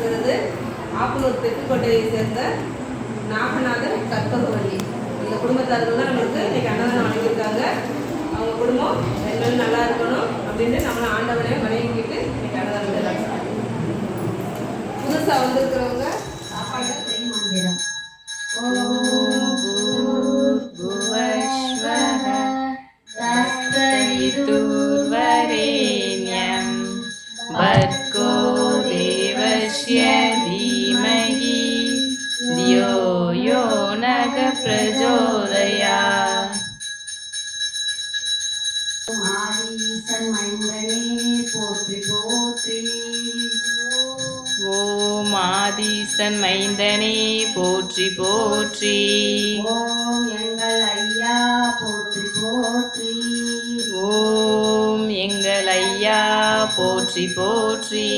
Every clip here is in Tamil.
வருகிறது. ஆப்பனூர் தெற்குக்கோட்டையை சேர்ந்த நாகநாதன் கற்பகவள்ளி இந்த குடும்பத்தார்கள் தான் நம்மளுக்கு இன்னைக்கு அன்னதானம் வழங்கியிருக்காங்க. அவங்க குடும்பம் எல்லாரும் நல்லா இருக்கணும் அப்படின்னு நம்மளை ஆண்டவனை வணங்கிக்கிட்டு இன்னைக்கு அன்னதானம் செய்யலாம். புதுசாக வந்திருக்கிறவங்க சாப்பாடு மந்திரம் भर्गो देवस्य धीमहि धियो यो नः प्रचोदयात्. ஆதிசன் மைந்தனே போற்றி போற்றி. ஓம் ஆதிசன் மைந்தனே போற்றி போற்றி. ஓம் எங்கள் ஐயா போற்றி போற்றி. ஓம் எங்கள் ஐயா போற்றி போற்றி.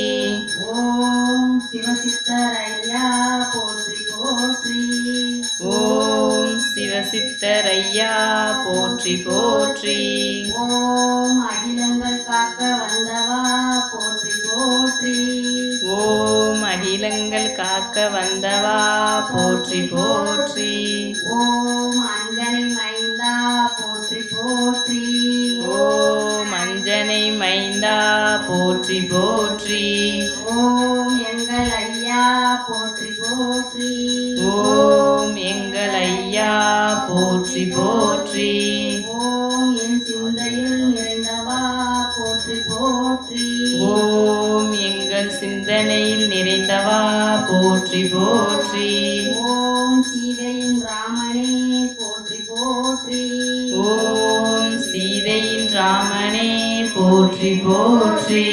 ஓம் சிவசித்தர் ஐயா போற்றி போற்றி. ஓம் சிவசித்தர் ஐயா போற்றி போற்றி. ஓம் அகிலங்கள் காக்க வந்தவா போற்றி போற்றி. ஓம் அகிலங்கள் காக்க வந்தவா போற்றி போற்றி. ஓம் அஞ்சனை மைந்தா போற்றி போற்றி. ஓம் அஞ்சனை மைந்தா போற்றி போற்றி. ஓம் எங்கள் ஐயா போற்றி போற்றி. ஓம் எங்கள் ஐயா போற்றி போற்றி. ஓம் என் சிந்தையில் நிறைந்தவா போற்றி போற்றி. ஓம் எங்கள் சிந்தனையில் நிறைந்தவா போற்றி போற்றி. ஓம் சீதையின் ராமனே போற்றி போற்றி. ஓம் சீதையின் ராமனே போற்றி போற்றி.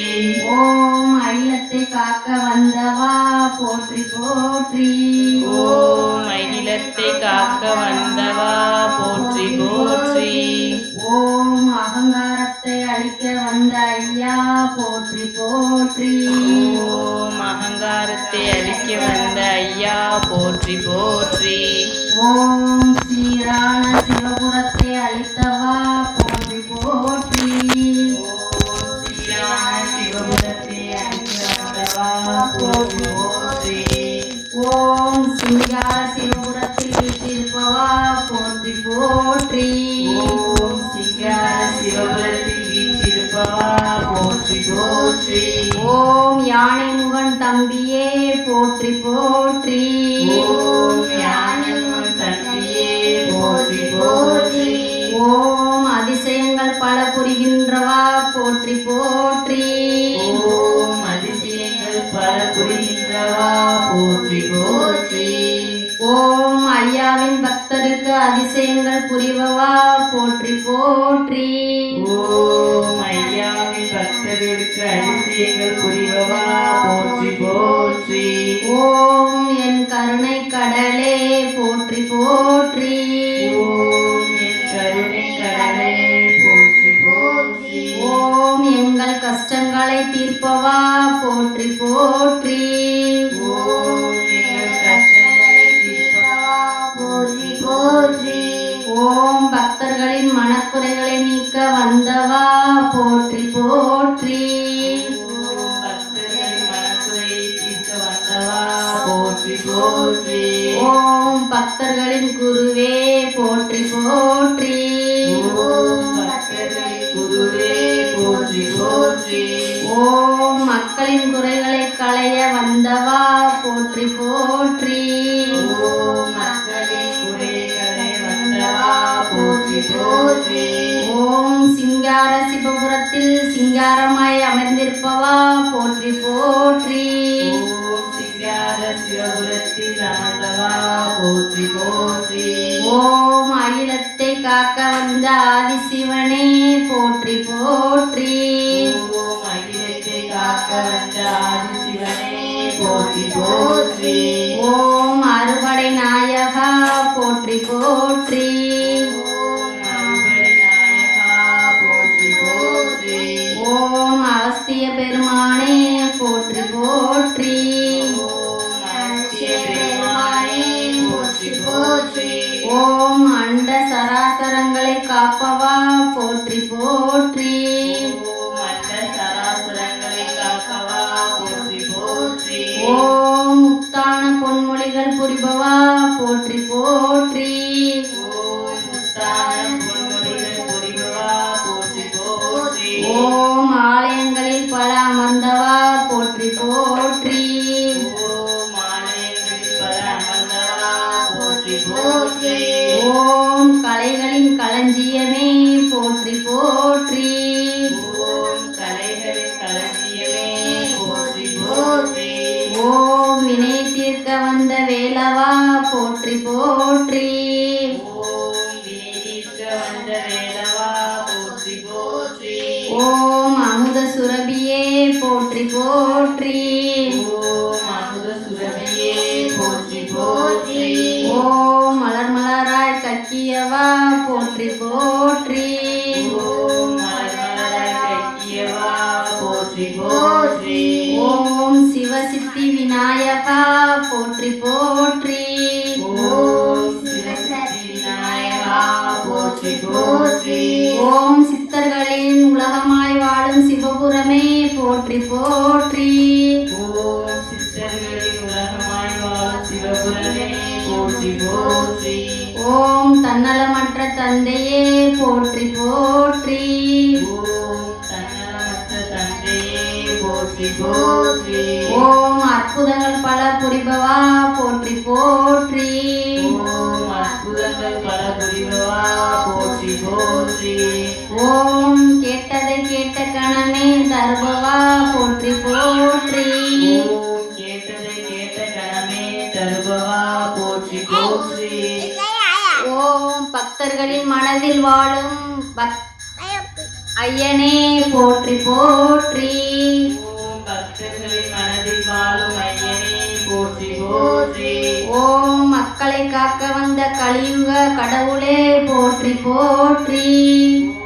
ஓம் அகிலத்தை காக்க வந்தவா போற்றி போற்றி. ஓம் அகிலத்தை காக்க வந்தவா போற்றி போற்றி. ஓம் அகங்காரத்தை அழிக்க வந்த ஐயா போற்றி போற்றி. ஓம் அகங்காரத்தை அழிக்க வந்த ஐயா போற்றி போற்றி. ஓம் சீரான சிவபுரத்தை அழித்தவா போற்றி போற்றி. ஓம் சீரான சிவபுரத்தை அழிக்க வந்தவா போற்றி போற்றி. ஓம் சிங்கார சிவபுரத்தில் வீற்றிருப்பவா போற்றி போற்றி. ஓம் சிங்கார சிவபுரத்தில் வீற்றிருப்பவா போற்றி போற்றி. ஓம் யானை முகன் தம்பியே போற்றி போற்றி. ஓம் யானைமுகன் தம்பியே போற்றி போற்றி. ஓம் அதிசயங்கள் பல புரிகின்றவா போற்றி போற்றி. ஓம் அதிசயங்கள் பல புரிகின்றவா போற்றி போற்றி. ஓம் ஐயாவின் பக்தருக்கு அதிசயங்கள் புரிபவா போற்றி போற்றி. ஓம் ஐயாவின் பக்தர்களுக்கு அதிசயங்கள் புரிபவா போற்றி போற்றி. ஓம் என் கருணை கடலே போற்றி போற்றி. ஓம் என் கருணை கடலே போற்றி போற்றி. ஓம் எங்கள் கஷ்டங்களை தீர்ப்பவா போற்றி போற்றி. ஓம் எங்கள் கஷ்டங்களை தீர்ப்பவா போற்றி போற்றி. ஓம் பக்தர்களின் மனக்குறைகளை நீக்க வந்தவா போற்றி போற்றி. ஓம் பக்தர்களின் மனக்குறையை தீர்க்க வந்தவா போற்றி போற்றி. ஓம் பக்தர்களின் குருவே போற்றி போற்றி. ஓம் பக்தர்களின் குருவே போற்றி போற்றி. ஓம் மக்களின் குறைகளை களைய வந்தவா போற்றி போற்றி. ஓம் மக்களின் குறைகளை வந்தவா போற்றி போற்றி. ஓம் சிங்கார சிவபுரத்தில் சிங்காரமாய் அமர்ந்திருப்பவா போற்றி போற்றி. ஓம் சிங்கார சிவபுரத்தில் அமர்ந்தவா போற்றி போற்றி. ஓம் அகிலத்தை காக்க வந்த ஆதிசிவனே போற்றி போற்றி. ஓம் அகிலத்தை காக்க வந்த ஆதிசிவனே போற்றி போற்றி. ஓம் அறுபடை நாயகா போற்றி போற்றி. ஓம் அறுபடை நாயகா போற்றி போற்றி. ஓம் அகஸ்திய பெருமானே போற்றி போற்றி. ஓம் அகஸ்திய பெருமானே போற்றி போற்றி. ஓம் அண்ட சராசரங்களை காப்பவா போற்றி போற்றி. ஓம் அண்ட சராசரங்களை காக்கவா போற்றி போற்றி. ஓம் களஞ்சியமே போற்றி போற்றி. ஓம் கலைகளின் களஞ்சியமே போற்றி போற்றி. ஓம் வினை தீர்க்க வந்த வேலவா போற்றி போற்றி. ஓம் வினை தீர்க்க வந்த வேலவா போற்றி போற்றி. ஓம் அமுத சுரபியே போற்றி போற்றி. ஓம் அமுத சுரபியே போற்றி போற்றி. ஓம் மலர் மலராய் கக்கியவா போற்றி போற்றி. ஓம் மலர்மலராய் கக்கியவா போற்றி போற்றி. ஓம் சிவசித்தி விநாயகா போற்றி போற்றி. ஓம் சிவசக்தி விநாயகா போற்றி போற்றி. ஓம் சித்தர்களின் உலகமாய் வாழும் சிவபுரமே போற்றி போற்றி. ஓம் சித்தர்களின் உலகமாய் வாழும் சிவபுரமே போற்றி போற்றி. ஓம் தன்னலமற்ற தந்தையே போற்றி போற்றி. ஓம் தன்னலமற்ற தந்தையே போற்றி போற்றி. ஓம் அற்புதங்கள் பல புரிபவா போற்றி போற்றி. ஓம் அற்புதங்கள் பல புரிபவா போற்றி போற்றி. ஓம் கேட்டதை கேட்ட கணமே தருபவா போற்றி போற்றி. ஓம் கேட்டதை கேட்ட கணமே தருபவா போற்றி போற்றி. ஓம் பக்தர்களின் மனதில் வாழும் ஐயனே போற்றி போற்றி. ஓம் பக்தர்களின் மனதில் வாழும் ஐயனே போற்றி போற்றி. ஓம் மக்களை காக்க வந்த கலியுக கடவுளே போற்றி போற்றி.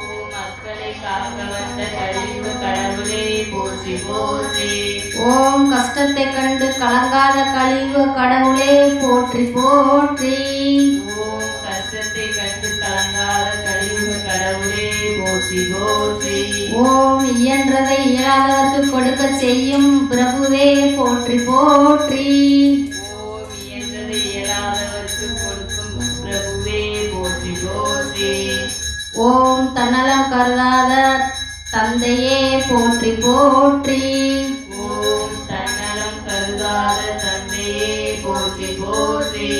ஓம் மக்களை காக்க வந்த கலியுக கடவுளே போற்றி போற்றி. ஓம் கஷ்டத்தை கண்டு கலங்காத கலியுக கடவுளே போற்றி போற்றி. ஓம் கஷ்டத்தை கண்டு கலங்காத கலியுக கடவுளே போற்றி போற்றி. ஓம் இயன்றதை இயலாதவர்க்கு கொடுக்க செய்யும் பிரபுவே போற்றி போற்றி. ஓம் இயன்றதை இயலாதவர்க்கு கொடுக்கும் பிரபுவே போற்றி போற்றி. ஓம் தன்னலம் கருதாத தந்தையே போற்றி போற்றி. ஓம் தன்னலம் கருதாத தந்தையே போற்றி போற்றி.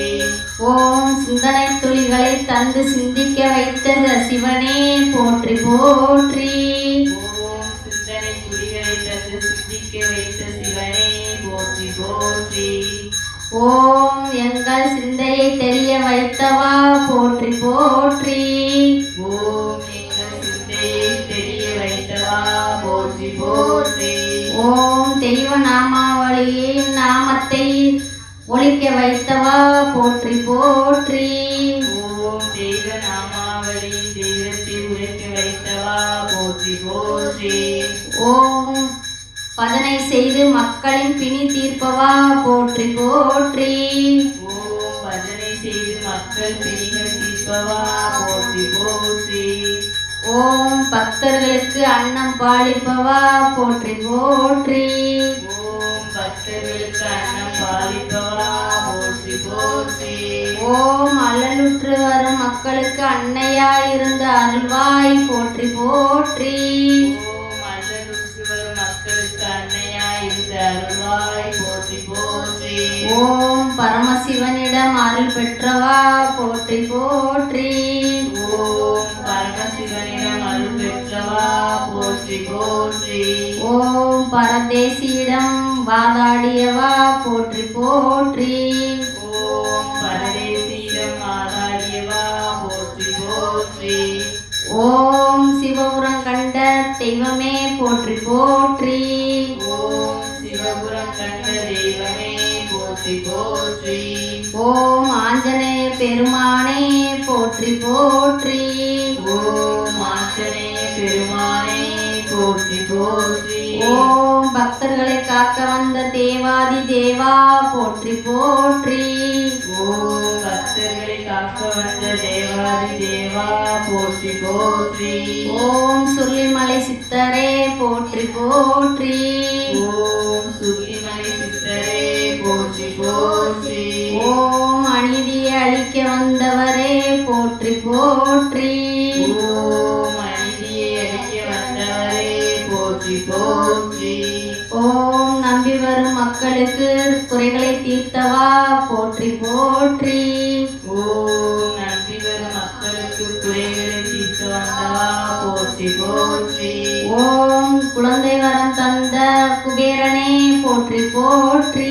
ஓம் சிந்தனை துளிகளை தந்து சிந்திக்க வைத்த சிவனே போற்றி போற்றி. ஓம் சிந்தனை துளிகளை தந்து சிந்திக்க வைத்த சிவனே போற்றி போற்றி. ஓம் எங்கள் சிந்தையை தெரிய வைத்தவா போற்றி போற்றி. ஓம் எங்கள் சிந்தையை தெரிய வைத்தவா போற்றி போற்றி. ஓம் தெய்வ நாமாவளியின் நாமத்தை ஒழிக்க வைத்தவா போற்றி போற்றி. ஓம் தெய்வ நாமாவளியின் தெய்வத்தை உரைக்க வைத்தவா போற்றி போற்றி. ஓம் பதனை செய்து மக்களின் பிணி தீர்ப்பவா போற்றி போற்றி. ஓம் பஜனை செய்து மக்கள் பிணிகள் தீர்ப்பவா போற்றி போற்றி. ஓம் பக்தர்களுக்கு அன்னம் பாலிப்பவா போற்றி போற்றி. ஓம் பக்தர்களுக்கு அன்னம் பாலிப்பவா போற்றி போற்றி. ஓம் அல்லலுற்று வரும் மக்களுக்கு அன்னையாயிருந்து அருள்வாய் போற்றி போற்றி. ஓம் அல்லலுற்று வரும் மக்களுக்கு அன்னையாய் இருந்த அருள்வாய் போற்றி போற்றி. ஓம் பரமசிவனிடம் அருள் பெற்றவா போற்றி போற்றி. ஓம் பரமசிவனிடம் அருள் பெற்றவா போற்றி போற்றி. ஓம் பரதேசியிடம் வாதாடியவா போற்றி போற்றி. ஓம் பரதேசியிடம் ஆதாடியவா போற்றி போற்றி. ஓம் சிவபுரம் கண்ட தெய்வமே போற்றி போற்றி. ஓம் சிவபுரம் கண்ட தெய்வமே போற்றி போற்றி. ஓம் ஆஞ்சநேய பெருமானே போற்றி போற்றி. ஓம் ஆஞ்சநேய பெருமானே போற்றி போற்றி. ஓம் பக்தர்களை காக்க வந்த தேவாதி தேவா போற்றி போற்றி. ஓம் பக்தர்களை காக்க வந்த தேவாதி தேவா போற்றி போற்றி. ஓம் சுள்ளிமலை சித்தரே போற்றி போற்றி. ஓம் சுள்ளிமலை சித்தரே போற்றி போற்றி. ஓம் அநீதியை அழிக்க வந்தவரே போற்றி போற்றி. ஓம் அநீதியை அழிக்க வந்தவரே போற்றி போற்றி. ஓம் நம்பி வரும் மக்களுக்கு குறைகளை தீர்த்தவா போற்றி போற்றி. ஓம் நம்பி வரும் மக்களுக்கு குறைகளை தீர்க்க வந்தவா போற்றி போற்றி. ஓம் குழந்தை வரம் தந்த குபேரனே போற்றி போற்றி.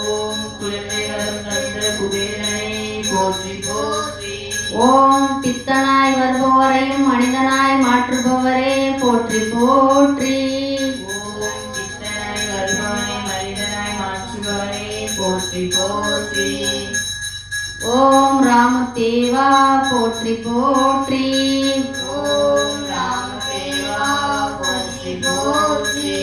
ஓம் குழந்தை வரம் தந்த குபேரனை போற்றி போற்றி. ஓம் பித்தனாய் வருபவரையும் மனிதனாய் மாற்றுபவரே போற்றி போற்றி. ஓம் பித்தனாய் வருபவனை மனிதனாய் மாற்றுபவனே போற்றி போற்றி. ஓம் ராமதேவா போற்றி போற்றி. ஓம் ராமதேவா போற்றி போற்றி.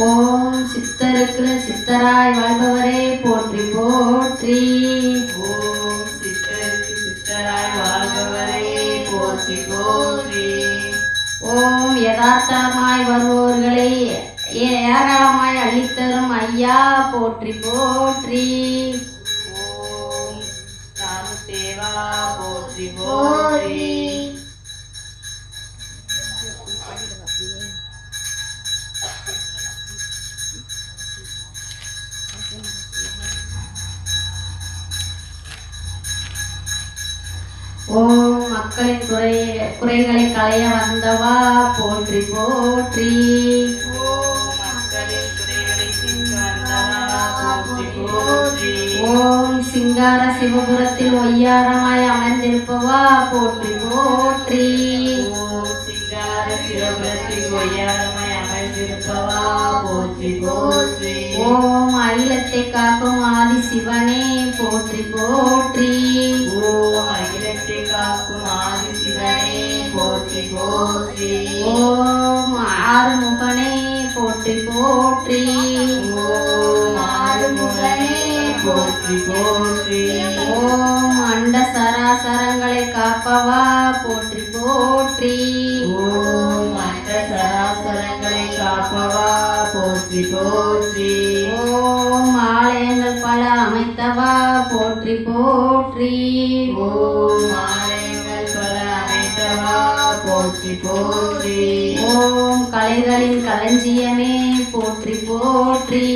ஓம் சித்தருக்கு சித்தராய் வாழ்பவரே போற்றி போற்றி. ஓம் சித்தருக்கு சித்தராய் வாழ்பவரே போற்றி போற்றி. ஓம் யதார்த்தமாய் வருபவர்களை ஏராளமாய் அள்ளித்தரும் ஐயா போற்றி போற்றி. ஓம் ராமதேவா போற்றி போற்றி. ஓம் மக்களின் குறைகளை களைய வந்தவா போற்றி போற்றி. ஓம் மக்களின் குறைகளை தீர்க்க வந்தவா போற்றி போற்றி. ஓம் சிங்கார சிவபுரத்தில் ஒய்யாரமாய் அமர்ந்திருப்பவா போற்றி போற்றி. ஓம் சிங்கார சிவபுரத்தில் ஒய்யாரமாய் அமர்ந்திருப்பவா போற்றி போற்றி. ஓம் அகிலத்தை காக்கும் ஆதி சிவனே போற்றி போற்றி. ஓம் அகிலத்தை காக்கும் ஆதி சிவனே போற்றி போற்றி. ஓம் ஆறுமுகனே போற்றி போற்றி. ஓம் ஆறுமுகனே போற்றி போற்றி. ஓம் அண்ட சராசரங்களை காப்பவா போற்றி போற்றி. ஓம் அண்ட சராசரங்களை காப்பவா போற்றி போற்றி. ஓம் ஆலயங்கள் பல அமைத்தவா போற்றி போற்றி. ஓம் ஆலயங்கள் பல அமைத்தவா போற்றி போற்றி. ஓம் கலைகளின் களஞ்சியமே போற்றி போற்றி.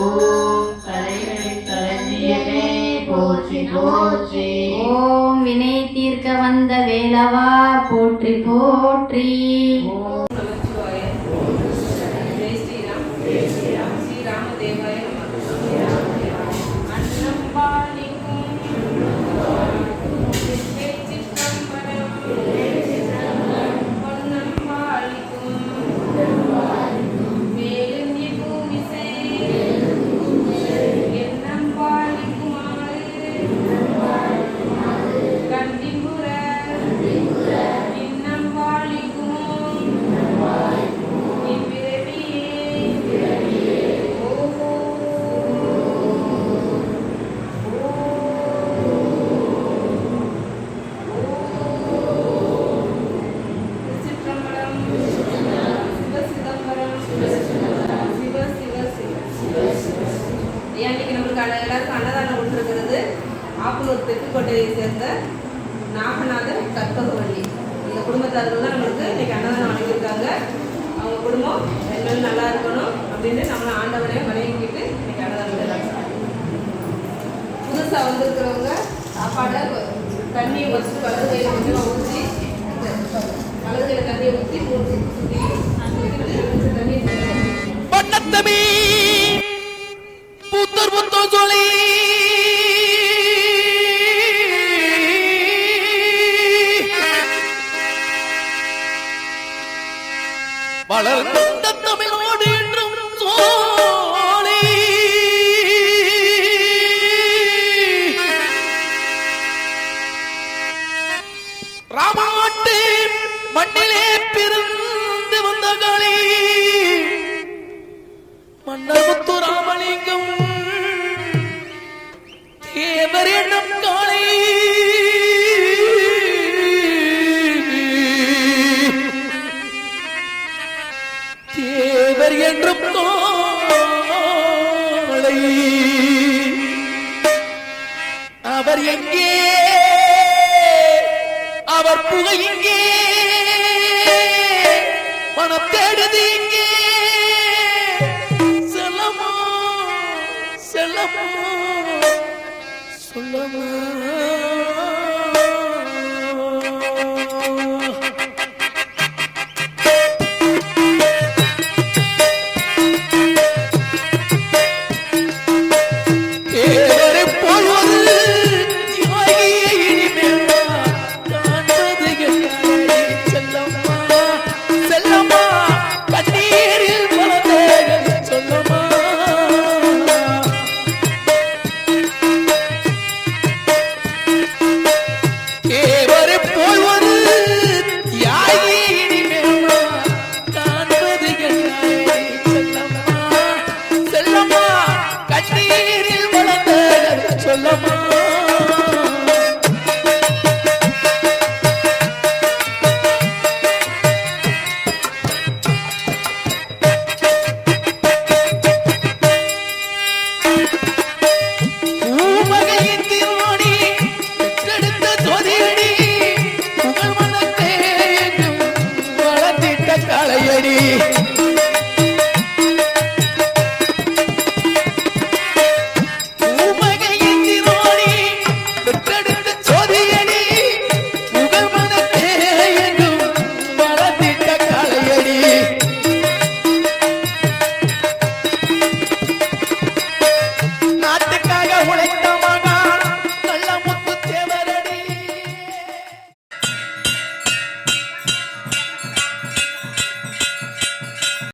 ஓம் கலைகளின் களஞ்சியமே போற்றி போற்றி. ஓம் வினை தீர்க்க வந்த வேலவா போற்றி போற்றி. ஓம் நமச்சிவாய. ஜெய் ஸ்ரீராம். ஸ்ரீராமதேவாய நமः. அன்னம் பாலிக்கும் தில்லை சிற்றம்பலம். பொன்னம் பாலிக்கும் மேலும் இப்பூமிசை. எண்ணம் பாலிக்குமாறு கண்டிபுர இன்னம் பாலிக்குமோ இப்பிறவியே. ஓஹோ. திருச்சிற்றம்பலம். சிவ சிதம்பரம். சிவ சிவ சிவ. ஐயா, இன்னைக்கு நம்மளுக்கு எல்லாருக்கும் அன்னதானம் கொடுத்துருக்கிறது ஆப்பனூர் தெற்குக்கோட்டையை சேர்ந்த நாகநாதர் கற்பகவள்ளி. இந்த குடும்பத்தார்கள் தான் நம்மளுக்கு இன்னைக்கு அன்னதானம் வழங்கியிருக்காங்க. அவங்க குடும்பம் எல்லாரும் நல்லா இருக்கணும் அப்படின்னு நம்மளை ஆண்டவரை வணங்கிக்கிட்டு இன்னைக்கு அன்னதானம் தராங்க. புதுசாக வந்திருக்கிறவங்க சாப்பாடை தண்ணியை வச்சுட்டு வலது கையில் கொஞ்சமாக ஊற்றி, வலது கையில் தண்ணியை ஊற்றி தண்ணியை பொன்னத்தமி புத்தர் புத்தம் சொல்லி வளர்ந்த தமிழோடு என்றும் சோலை ராமாட்டு மண்ணிலே பிறந்து வந்த காளி மன்னமுத்து ராமலிங்கம் தேவர் எண்ணம் காளை தேவர் என்றும் காளை அவர் எங்கே அவர் புகை எங்கே மனம் தேடுது எங்கே செல்லமா செல்லமா சொல்லம்மா தேவரை போல் ஒரு தியாகியை இனிமேல் நான் காண்பது என்னாலே. செல்லம்மா செல்லம்மா கண்ணீரில் மலர்ந்தேன் சொல்லம்மா.